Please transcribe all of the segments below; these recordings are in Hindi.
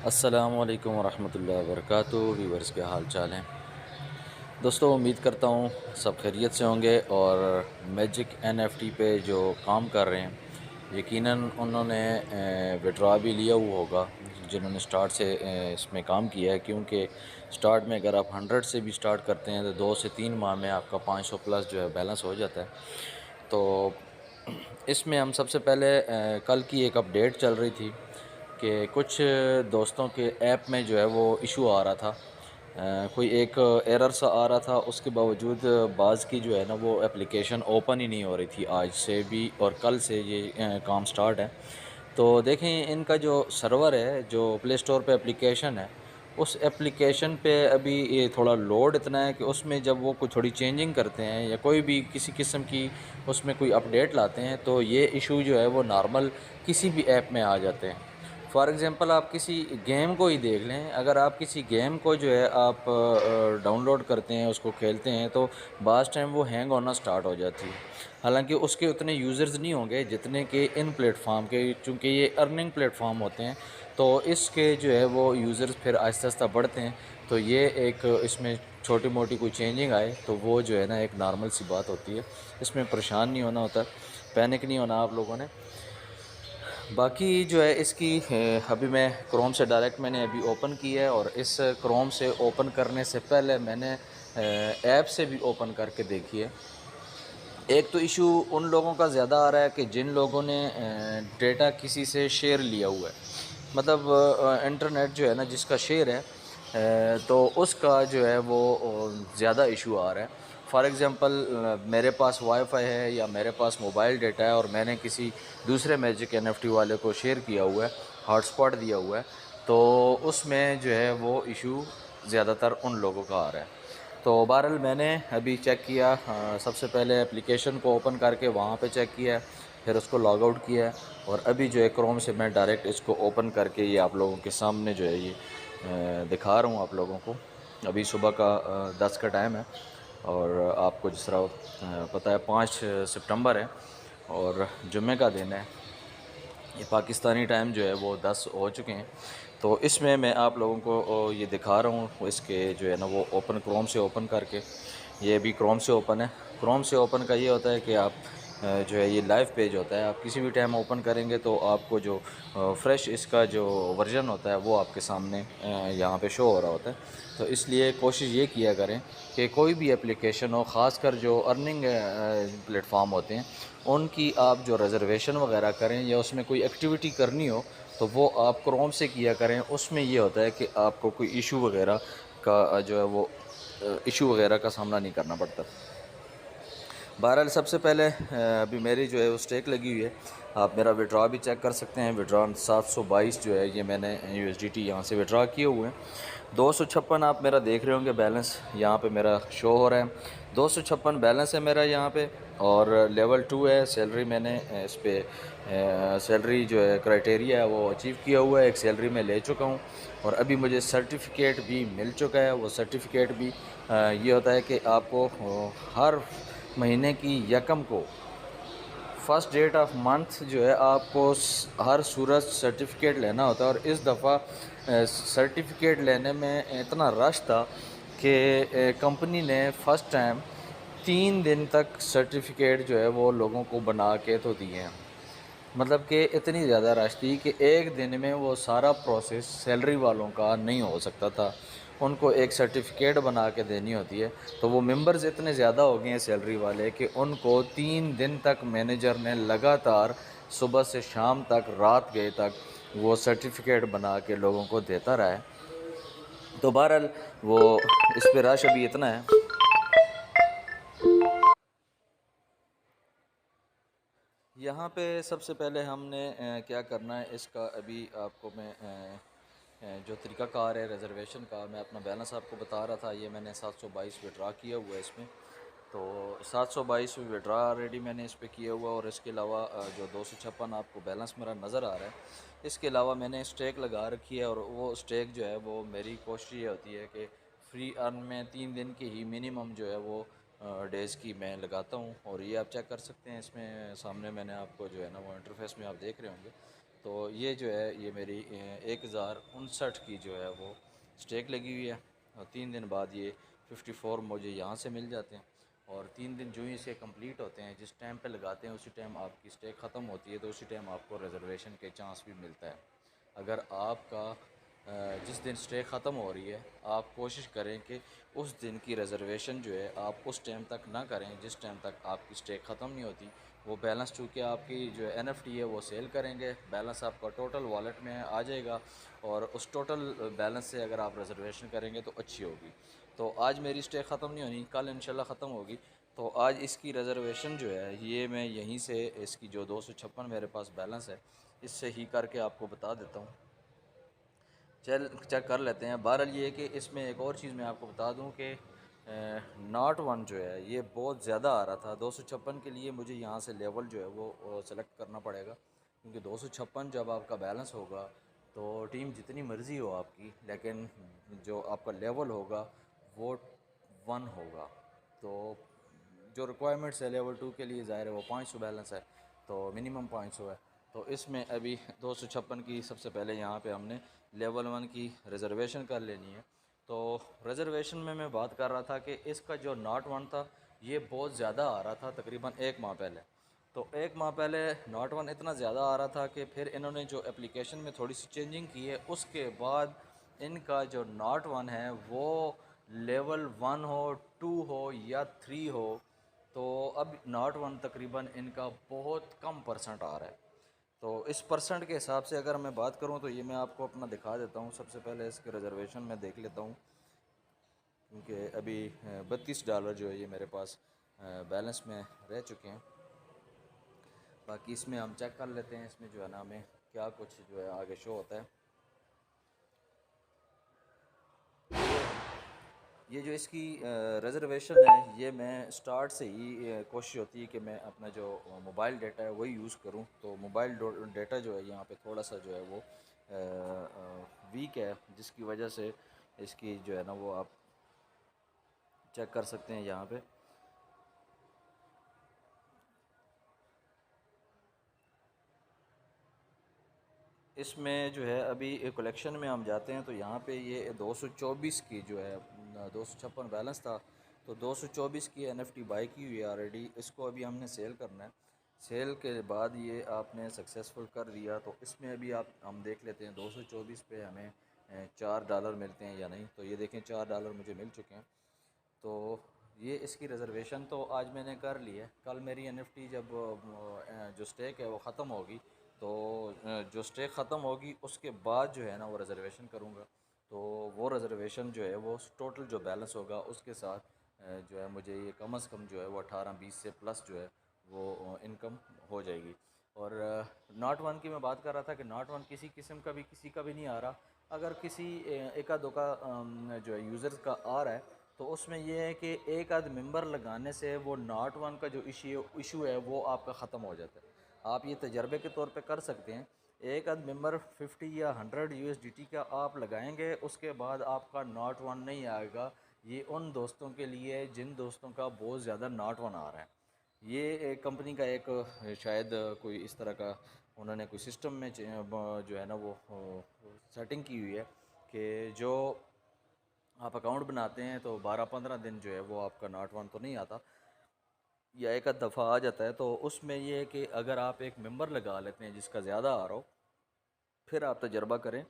अस्सलामुअलैकुम वरहमतुल्लाहि वबरकातुहू। व्यूअर्स, क्या हाल चाल हैं दोस्तों। उम्मीद करता हूँ सब खैरियत से होंगे। और मैजिक एनएफटी पे जो काम कर रहे हैं, यकीनन उन्होंने विड्रा भी लिया हुआ होगा जिन्होंने स्टार्ट से इसमें काम किया है। क्योंकि स्टार्ट में अगर आप 100 से भी स्टार्ट करते हैं तो 2 से 3 माह में आपका 500 प्लस जो है बैलेंस हो जाता है। तो इसमें हम सबसे पहले कल की एक अपडेट चल रही थी कि कुछ दोस्तों के ऐप में जो है वो इशू आ रहा था। कोई एक एरर सा आ रहा था, उसके बावजूद बाज़ की जो है ना वो एप्लीकेशन ओपन ही नहीं हो रही थी। आज से भी और कल से ये काम स्टार्ट है। तो देखें, इनका जो सर्वर है, जो प्ले स्टोर पे एप्लीकेशन है, उस एप्लीकेशन पे अभी ये थोड़ा लोड इतना है कि उसमें जब वो कोई थोड़ी चेंजिंग करते हैं या कोई भी किसी किस्म की उसमें कोई अपडेट लाते हैं तो ये इशू जो है वो नॉर्मल किसी भी ऐप में आ जाते हैं। फॉर एग्ज़ाम्पल आप किसी गेम को ही देख लें। अगर आप किसी गेम को जो है आप डाउनलोड करते हैं, उसको खेलते हैं, तो बाज़ टाइम वो हैंग होना स्टार्ट हो जाती है। हालांकि उसके उतने यूज़र्स नहीं होंगे जितने कि इन प्लेटफॉर्म के, चूँकि ये अर्निंग प्लेटफॉर्म होते हैं तो इसके जो है वो यूज़र्स फिर आहिस्ता आहिस्ता बढ़ते हैं। तो ये एक इसमें छोटी मोटी कोई चेंजिंग आए तो वो जो है ना एक नॉर्मल सी बात होती है। इसमें परेशान नहीं होना होता, पैनिक नहीं होना आप लोगों ने। बाकी जो है इसकी अभी मैं क्रोम से डायरेक्ट मैंने अभी ओपन की है। और इस क्रोम से ओपन करने से पहले मैंने ऐप से भी ओपन करके देखी है। एक तो इशू उन लोगों का ज़्यादा आ रहा है कि जिन लोगों ने डेटा किसी से शेयर लिया हुआ है। मतलब इंटरनेट जो है ना जिसका शेयर है, तो उसका जो है वो ज़्यादा इशू आ रहा है। फ़ॉर एग्ज़ाम्पल मेरे पास वाईफ़ाई है या मेरे पास मोबाइल डेटा है और मैंने किसी दूसरे मैजिक एनएफटी वाले को शेयर किया हुआ है, हॉटस्पॉट दिया हुआ है, तो उसमें जो है वो इशू ज़्यादातर उन लोगों का आ रहा है। तो बहरहाल मैंने अभी चेक किया, सबसे पहले एप्लीकेशन को ओपन करके वहाँ पे चेक किया, फिर उसको लॉग आउट किया। और अभी जो है क्रोम से मैं डायरेक्ट इसको ओपन करके ये आप लोगों के सामने जो है ये दिखा रहा हूँ आप लोगों को। अभी सुबह का 10 का टाइम है। और आपको जिस तरह पता है 5 सितंबर है और जुम्मे का दिन है। ये पाकिस्तानी टाइम जो है वो 10 हो चुके हैं। तो इसमें मैं आप लोगों को ये दिखा रहा हूँ इसके जो है ना वो ओपन क्रोम से ओपन करके। ये भी क्रोम से ओपन है। क्रोम से ओपन का ये होता है कि आप जो है ये लाइव पेज होता है, आप किसी भी टाइम ओपन करेंगे तो आपको जो फ्रेश इसका जो वर्जन होता है वो आपके सामने यहाँ पे शो हो रहा होता है। तो इसलिए कोशिश ये किया करें कि कोई भी एप्लीकेशन हो, ख़ासकर जो अर्निंग प्लेटफॉर्म होते हैं, उनकी आप जो रिज़र्वेशन वगैरह करें या उसमें कोई एक्टिविटी करनी हो तो वो आप क्रोम से किया करें। उसमें ये होता है कि आपको कोई इशू वगैरह का जो है वो इशू वगैरह का सामना नहीं करना पड़ता। बहरहाल सबसे पहले अभी मेरी जो है वो स्टेक लगी हुई है। आप मेरा विड्रॉ भी चेक कर सकते हैं। विड्रॉ 722 जो है ये मैंने USDT यहाँ से विड्रॉ किए हुए हैं। 256 आप मेरा देख रहे होंगे बैलेंस यहाँ पे मेरा शो हो रहा है। 256 बैलेंस है मेरा यहाँ पे। और लेवल 2 है। सैलरी मैंने इस पर सैलरी जो है क्राइटेरिया है वो अचीव किया हुआ है। एक सैलरी मैं ले चुका हूँ और अभी मुझे सर्टिफिकेट भी मिल चुका है। वो सर्टिफिकेट भी ये होता है कि आपको हर महीने की यकम को फ़र्स्ट डेट ऑफ मंथ जो है आपको हर सूरत सर्टिफिकेट लेना होता है। और इस दफ़ा सर्टिफिकेट लेने में इतना रश था कि कंपनी ने फ़र्स्ट टाइम 3 दिन तक सर्टिफिकेट जो है वो लोगों को बना के तो दिए हैं। मतलब कि इतनी ज़्यादा रश थी कि एक दिन में वो सारा प्रोसेस सैलरी वालों का नहीं हो सकता था। उनको एक सर्टिफिकेट बना के देनी होती है। तो वो मेंबर्स इतने ज़्यादा हो गए हैं सैलरी वाले कि उनको 3 दिन तक मैनेजर ने लगातार सुबह से शाम तक, रात गए तक वो सर्टिफिकेट बना के लोगों को देता रहा है। तो बहरहाल वो इस पर रश अभी इतना है। यहाँ पे सबसे पहले हमने क्या करना है, इसका अभी आपको मैं जो तरीक़ाकार है रिज़र्वेशन का, मैं अपना बैलेंस आपको बता रहा था। ये मैंने 722 विड्रा किया हुआ है इसमें। तो 722 विड्रा ऑलरेडी मैंने इस पे किया हुआ। और इसके अलावा जो 256 आपको बैलेंस मेरा नज़र आ रहा है, इसके अलावा मैंने स्टेक लगा रखी है। और वो स्टेक जो है वो मेरी कोशिश ये होती है कि फ्री अर्न में 3 दिन की ही मिनिमम जो है वो डेज़ की मैं लगाता हूँ। और ये आप चेक कर सकते हैं, इसमें सामने मैंने आपको जो है ना वो इंटरफेस में आप देख रहे होंगे। तो ये जो है ये मेरी 1059 की जो है वो स्टेक लगी हुई है। और 3 दिन बाद ये 54 मुझे यहाँ से मिल जाते हैं। और 3 दिन जो ही इसे कंप्लीट होते हैं, जिस टाइम पे लगाते हैं उसी टाइम आपकी स्टेक ख़त्म होती है, तो उसी टाइम आपको रिजर्वेशन के चांस भी मिलता है। अगर आपका जिस दिन स्टे ख़त्म हो रही है, आप कोशिश करें कि उस दिन की रिज़र्वेशन जो है आप उस टाइम तक ना करें जिस टाइम तक आपकी स्टे ख़त्म नहीं होती। वो बैलेंस चूँकि आपकी जो NFT है वो सेल करेंगे, बैलेंस आपका टोटल वॉलेट में आ जाएगा और उस टोटल बैलेंस से अगर आप रिज़र्वेशन करेंगे तो अच्छी होगी। तो आज मेरी स्टे ख़त्म नहीं होनी, कल इंशाल्लाह ख़त्म होगी। तो आज इसकी रिज़र्वेशन जो है ये मैं यहीं से इसकी जो 256 मेरे पास बैलेंस है इससे ही करके आपको बता देता हूँ। चल चेक कर लेते हैं। बहरहाल ये है कि इसमें एक और चीज़ मैं आपको बता दूं कि नॉट वन जो है ये बहुत ज़्यादा आ रहा था। 256 के लिए मुझे यहाँ से लेवल जो है वो सेलेक्ट करना पड़ेगा, क्योंकि 256 जब आपका बैलेंस होगा तो टीम जितनी मर्ज़ी हो आपकी, लेकिन जो आपका लेवल होगा वो 1 होगा। तो जो रिक्वायरमेंट्स है लेवल 2 के लिए ज़ाहिर है वो 500 बैलेंस है, तो मिनिमम 500 है। तो इसमें अभी 256 की सबसे पहले यहाँ पे हमने लेवल 1 की रिज़र्वेशन कर लेनी है। तो रिज़र्वेशन में मैं बात कर रहा था कि इसका जो नॉट वन था ये बहुत ज़्यादा आ रहा था, तकरीबन 1 माह पहले। तो 1 माह पहले नॉट वन इतना ज़्यादा आ रहा था कि फिर इन्होंने जो एप्लीकेशन में थोड़ी सी चेंजिंग की है, उसके बाद इनका जो नॉट वन है वो लेवल 1 हो, 2 हो या 3 हो, तो अब नॉट वन तकरीबन इनका बहुत कम परसेंट आ रहा है। तो इस परसेंट के हिसाब से अगर मैं बात करूं तो ये मैं आपको अपना दिखा देता हूं। सबसे पहले इसके रिज़र्वेशन में देख लेता हूं, क्योंकि अभी $32 जो है ये मेरे पास बैलेंस में रह चुके हैं। बाकी इसमें हम चेक कर लेते हैं, इसमें जो है ना हमें क्या कुछ जो है आगे शो होता है। ये जो इसकी रिज़र्वेशन है ये मैं स्टार्ट से ही कोशिश होती है कि मैं अपना जो मोबाइल डाटा है वही यूज़ करूं। तो मोबाइल डाटा जो है यहाँ पे थोड़ा सा जो है वो वीक है, जिसकी वजह से इसकी जो है ना वो आप चेक कर सकते हैं यहाँ पे। इसमें जो है अभी कलेक्शन में हम जाते हैं तो यहाँ पे ये 224 की जो है 256 बैलेंस था, तो 224 की NFT बाई की हुई है ऑलरेडी। इसको अभी हमने सेल करना है। सेल के बाद ये आपने सक्सेसफुल कर दिया तो इसमें अभी आप हम देख लेते हैं 224 पे हमें $4 मिलते हैं या नहीं। तो ये देखें $4 मुझे मिल चुके हैं। तो ये इसकी रिज़र्वेशन तो आज मैंने कर ली है। कल मेरी NFT जब जो स्टेक है वो ख़त्म होगी, तो जो स्टेक ख़त्म होगी उसके बाद जो है ना वो रिज़र्वेशन करूँगा। तो वो रिज़र्वेशन जो है वो टोटल जो बैलेंस होगा उसके साथ जो है मुझे ये कम से कम जो है वो 18-20 से प्लस जो है वो इनकम हो जाएगी। और नॉट वन की मैं बात कर रहा था कि नॉट वन किसी किस्म का भी किसी का भी नहीं आ रहा। अगर किसी एका दो का जो है यूज़र्स का आ रहा है तो उसमें यह है कि एक आध मेंबर लगाने से वो नॉट वन का जो इशू है वो आपका ख़त्म हो जाता है। आप ये तजर्बे के तौर पे कर सकते हैं। एक आध मेंबर 50 या 100 USDT का आप लगाएंगे, उसके बाद आपका नॉट वन नहीं आएगा। ये उन दोस्तों के लिए जिन दोस्तों का बहुत ज़्यादा नॉट वन आ रहा है। ये कंपनी का एक शायद कोई इस तरह का उन्होंने कोई सिस्टम में जो है ना वो सेटिंग की हुई है कि जो आप अकाउंट बनाते हैं तो 12-15 दिन जो है वो आपका नॉट वन तो नहीं आता, या एक आध दफ़ा आ जाता है। तो उसमें ये है कि अगर आप एक मेंबर लगा लेते हैं जिसका ज़्यादा आ रहा हो, फिर आप तजर्बा करें,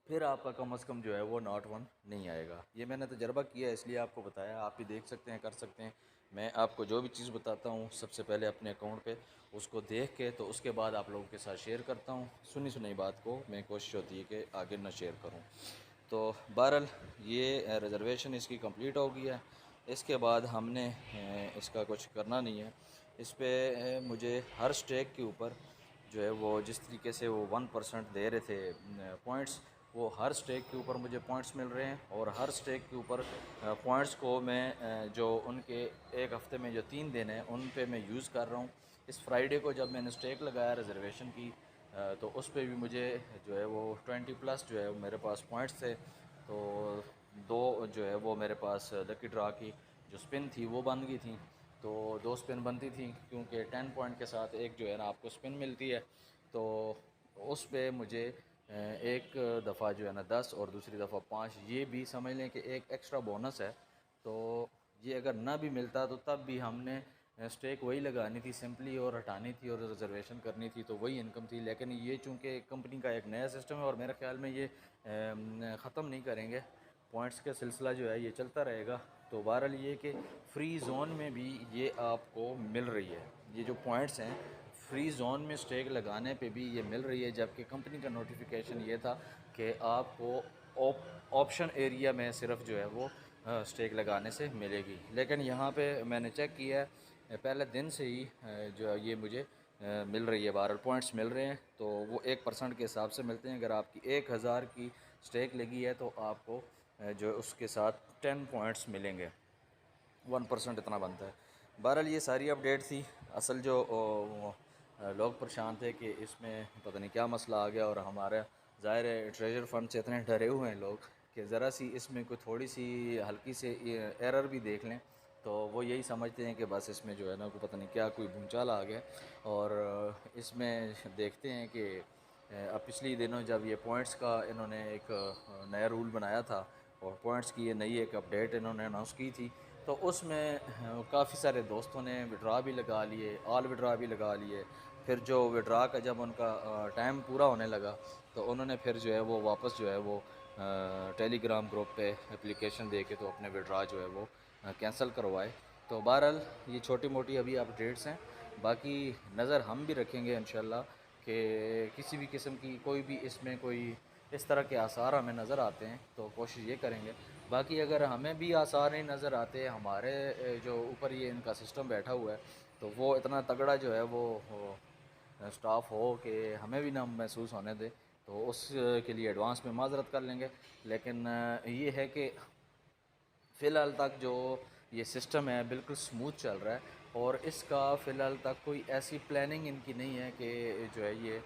फिर आपका कम से कम जो है वो नॉट वन नहीं आएगा। ये मैंने तजर्बा किया है इसलिए आपको बताया, आप भी देख सकते हैं, कर सकते हैं। मैं आपको जो भी चीज़ बताता हूँ सबसे पहले अपने अकाउंट पे उसको देख के तो उसके बाद आप लोगों के साथ शेयर करता हूँ। सुनी सुनाई बात को मैं कोशिश होती है कि आगे ना शेयर करूँ। तो बहरहाल ये रिज़र्वेशन इसकी कंप्लीट हो गई है। इसके बाद हमने इसका कुछ करना नहीं है। इस पे मुझे हर स्टेक के ऊपर जो है वो जिस तरीके से वो 1% दे रहे थे पॉइंट्स, वो हर स्टेक के ऊपर मुझे पॉइंट्स मिल रहे हैं। और हर स्टेक के ऊपर पॉइंट्स को मैं जो उनके एक हफ़्ते में जो 3 दिन हैं उन पे मैं यूज़ कर रहा हूँ। इस फ्राइडे को जब मैंने स्टेक लगाया रिज़र्वेशन की तो उस पे भी मुझे जो है वो 20 प्लस जो है मेरे पास पॉइंट्स थे। तो दो जो है वो मेरे पास लकी ड्रा की जो स्पिन थी वो बन गई थी। तो 2 स्पिन बनती थी, क्योंकि 10 पॉइंट के साथ एक जो है ना आपको स्पिन मिलती है। तो उस पे मुझे एक दफ़ा जो है ना 10 और दूसरी दफ़ा 5, ये भी समझ लें कि एक एक्स्ट्रा बोनस है। तो ये अगर ना भी मिलता तो तब भी हमने स्टेक वही लगानी थी सिंपली, और हटानी थी और रिजर्वेशन करनी थी, तो वही इनकम थी। लेकिन ये चूँकि कंपनी का एक नया सिस्टम है और मेरे ख्याल में ये ख़त्म नहीं करेंगे, पॉइंट्स का सिलसिला जो है ये चलता रहेगा। तो बहरहाल ये कि फ्री ज़ोन में भी ये आपको मिल रही है, ये जो पॉइंट्स हैं फ्री ज़ोन में स्टेक लगाने पे भी ये मिल रही है। जबकि कंपनी का नोटिफिकेशन ये था कि आपको ऑप्शन एरिया में सिर्फ जो है वो स्टेक लगाने से मिलेगी। लेकिन यहाँ पे मैंने चेक किया है पहले दिन से ही जो है ये मुझे मिल रही है, 12 पॉइंट्स मिल रहे हैं। तो वो 1% के हिसाब से मिलते हैं। अगर आपकी 1000 की स्टेक लगी है तो आपको जो उसके साथ 10 पॉइंट्स मिलेंगे, 1% इतना बनता है। बहरहाल ये सारी अपडेट थी। असल जो लोग परेशान थे कि इसमें पता नहीं क्या मसला आ गया, और हमारा ज़ाहिर है ट्रेजर फंड से इतने डरे हुए हैं लोग कि ज़रा सी इसमें कोई थोड़ी सी हल्की से एरर भी देख लें तो वो यही समझते हैं कि बस इसमें जो है ना कोई पता नहीं क्या कोई भूचाल आ गया। और इसमें देखते हैं कि अब पिछले दिनों जब ये पॉइंट्स का इन्होंने एक नया रूल बनाया था और पॉइंट्स की ये नई एक अपडेट इन्होंने अनाउंस की थी, तो उसमें काफ़ी सारे दोस्तों ने विड्रा भी लगा लिए, ऑल विड्रा भी लगा लिए। फिर जो विड्रा का जब उनका टाइम पूरा होने लगा तो उन्होंने फिर जो है वो वापस जो है वो टेलीग्राम ग्रुप पे एप्लीकेशन दे के तो अपने विड्रा जो है वो कैंसिल करवाए। तो बहरहाल ये छोटी मोटी अभी अपडेट्स हैं, बाकी नज़र हम भी रखेंगे इंशाल्लाह कि किसी भी किस्म की कोई भी इसमें कोई इस तरह के आसार हमें नज़र आते हैं तो कोशिश ये करेंगे। बाकी अगर हमें भी आसार नहीं नज़र आते, हमारे जो ऊपर ये इनका सिस्टम बैठा हुआ है तो वो इतना तगड़ा जो है वो स्टाफ हो कि हमें भी ना महसूस होने दे, तो उस के लिए एडवांस में माज़रत कर लेंगे। लेकिन ये है कि फ़िलहाल तक जो ये सिस्टम है बिल्कुल स्मूथ चल रहा है, और इसका फ़िलहाल तक कोई ऐसी प्लानिंग इनकी नहीं है कि जो है ये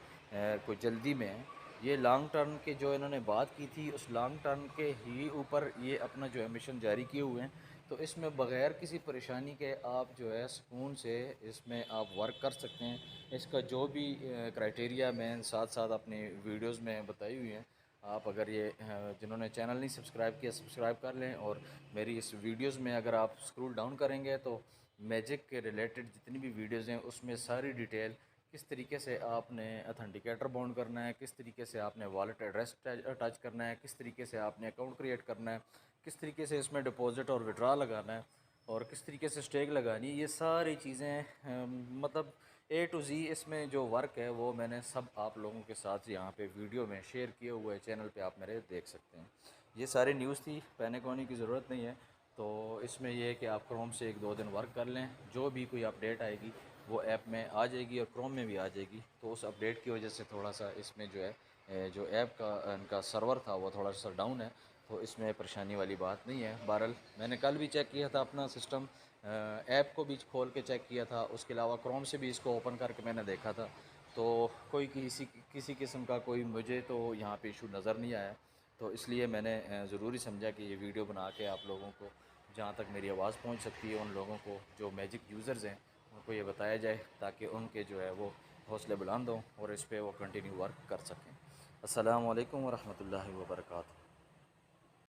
कोई जल्दी में है। ये लॉन्ग टर्म के जो इन्होंने बात की थी उस लॉन्ग टर्म के ही ऊपर ये अपना जो है मिशन जारी किए हुए हैं। तो इसमें बग़ैर किसी परेशानी के आप जो है सुकून से इसमें आप वर्क कर सकते हैं। इसका जो भी क्राइटेरिया मैं साथ साथ अपनी वीडियोज़ में बताई हुई हैं, आप अगर ये जिन्होंने चैनल नहीं सब्सक्राइब किया सब्सक्राइब कर लें। और मेरी इस वीडियोज़ में अगर आप स्क्रॉल डाउन करेंगे तो मैजिक के रिलेटेड जितनी भी वीडियोज़ हैं उसमें सारी डिटेल, किस तरीके से आपने अथेंटिकेटर बाउंड करना है, किस तरीके से आपने वॉलेट एड्रेस टच करना है, किस तरीके से आपने अकाउंट क्रिएट करना है, किस तरीके से इसमें डिपॉजिट और विड्रा लगाना है, और किस तरीके से स्टेक लगानी है, ये सारी चीज़ें मतलब ए टू ज़ी इसमें जो वर्क है वो मैंने सब आप लोगों के साथ यहाँ पे वीडियो में शेयर किए हुए चैनल पे आप मेरे देख सकते हैं। ये सारी न्यूज़ थी, पैनिक होने की ज़रूरत नहीं है। तो इसमें यह है कि आप क्रोम से 1-2 दिन वर्क कर लें, जो भी कोई अपडेट आएगी वो ऐप में आ जाएगी और क्रोम में भी आ जाएगी। तो उस अपडेट की वजह से थोड़ा सा इसमें जो है जो ऐप का इनका सर्वर था वो थोड़ा सा डाउन है, तो इसमें परेशानी वाली बात नहीं है। बहरहाल मैंने कल भी चेक किया था अपना सिस्टम, ऐप को भी खोल के चेक किया था, उसके अलावा क्रोम से भी इसको ओपन करके मैंने देखा था। तो कोई किसी किस्म का कोई मुझे तो यहाँ पे इशू नज़र नहीं आया। तो इसलिए मैंने ज़रूरी समझा कि ये वीडियो बना के आप लोगों को, जहाँ तक मेरी आवाज़ पहुँच सकती है, उन लोगों को जो मैजिक यूज़र्स हैं उनको ये बताया जाए ताकि उनके जो है वो हौसले बुलंद हों और इस पे वो कंटिन्यू वर्क कर सकें। अस्सलामु अलैकुम व रहमतुल्लाहि व बरकातहू।